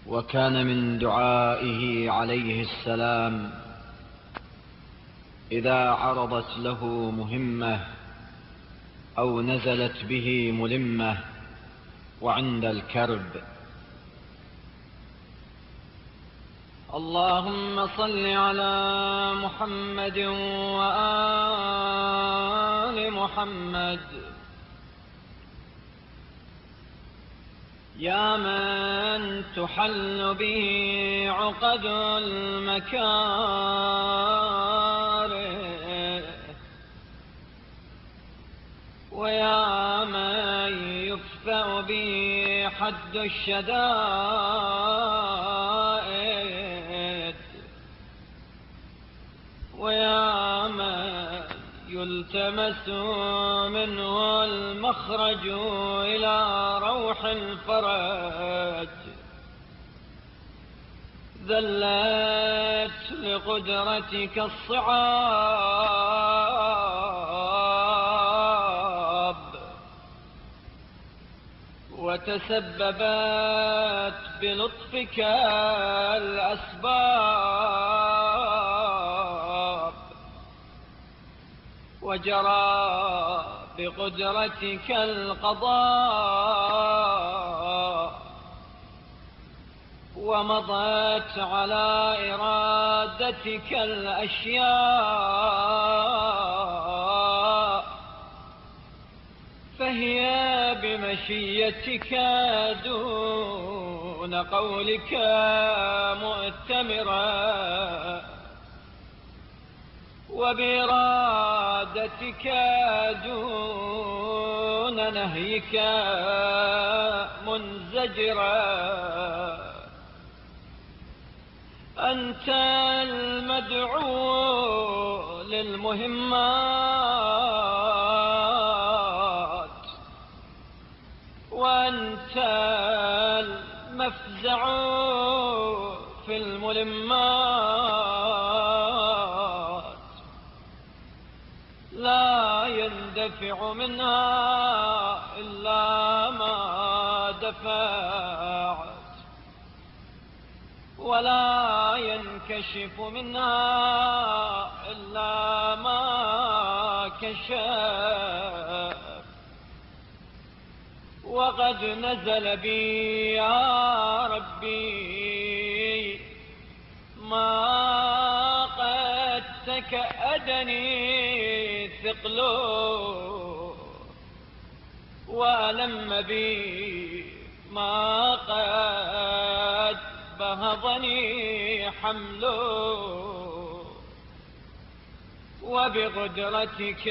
وكان من دعائه عليه السلام إذا عرضت له مهمة أو نزلت به ملمة وعند الكرب: اللهم صل على محمد وآل محمد. يا من تحل به عقد المكاره، ويا من يكفأ به حد الشدائد، ويا من يلتمس منه المخرج إلى روح الفرج، ذلت لقدرتك الصعاب، وتسببت بلطفك الأسباب، وجرى بقدرتك القضاء، ومضت على إرادتك الأشياء، فهي بمشيتك دون قولك مؤتمرة، وبإرادتك دون نهيك منزجرة. أنت المدعو للمهمات، وأنت المفزع في الملمات، لا يندفع منها إلا ما دفعت، ولا ينكشف منها إلا ما كشف. وقد نزل بي يا ربي ما قد تكأدني ثقله، وألم بي ما قد بهضني حمله، وبقدرتك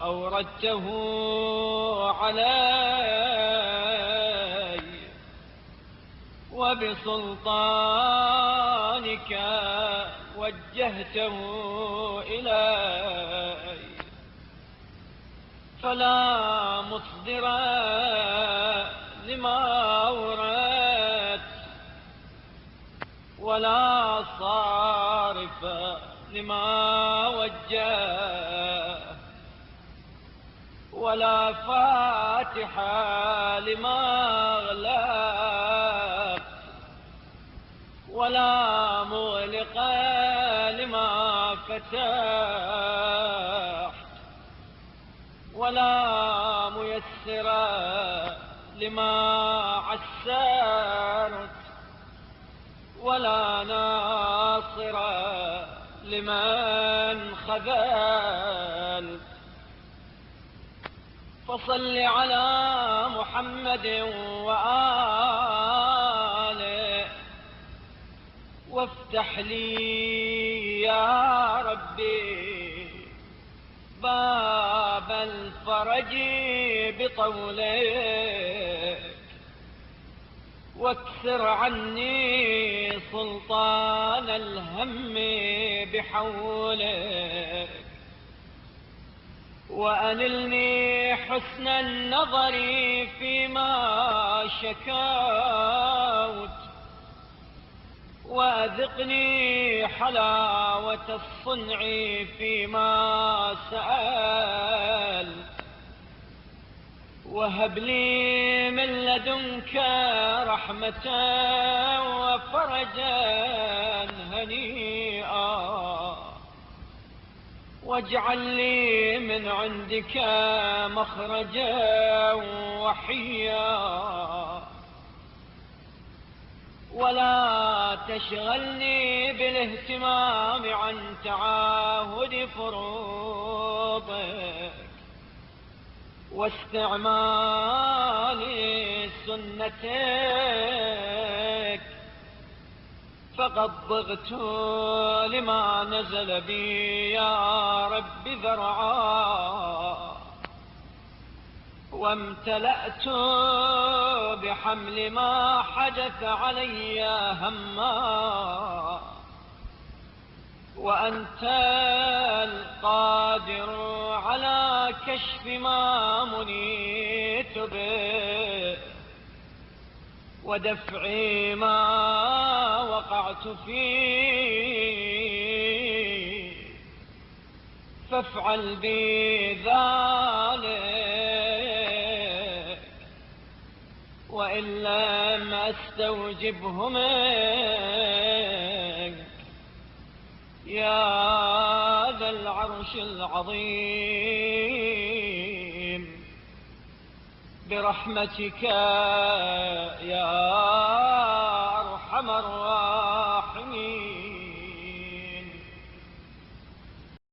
أوردته علي، وبسلطانك وجهته إلي، فلا مصدر لما أوردت، ولا صارف لما وجه، ولا فاتح لما أغلق، ولا مغلق لما فتحت، ولا ميسر لما عسرت، ولا ناصر لمن خذلت. فصل على محمد وآله، وافتح لي يا ربي باب الفرج بطولك، واكسر عني سلطان الهم بحولك، وأنلني حسن النظر فيما شكوت، وأذقني حلاوة الصنع فيما سألت، وهب لي من لدنك رحمة وفرجا هنيئا، واجعل لي من عندك مخرجا وحيا، ولا تشغلني بالاهتمام عن تعاهد فروضك واستعمال سنتك، فقد ضغت لما نزل بي يا رب ذرعا، وامتلأت بحمل ما حدث علي هما، وأنت القادر على كشف ما منيت به ودفع ما وقعت فيه، فافعل بي ذلك، وإن لم أستوجبه منك يا ذا العرش العظيم برحمتك يا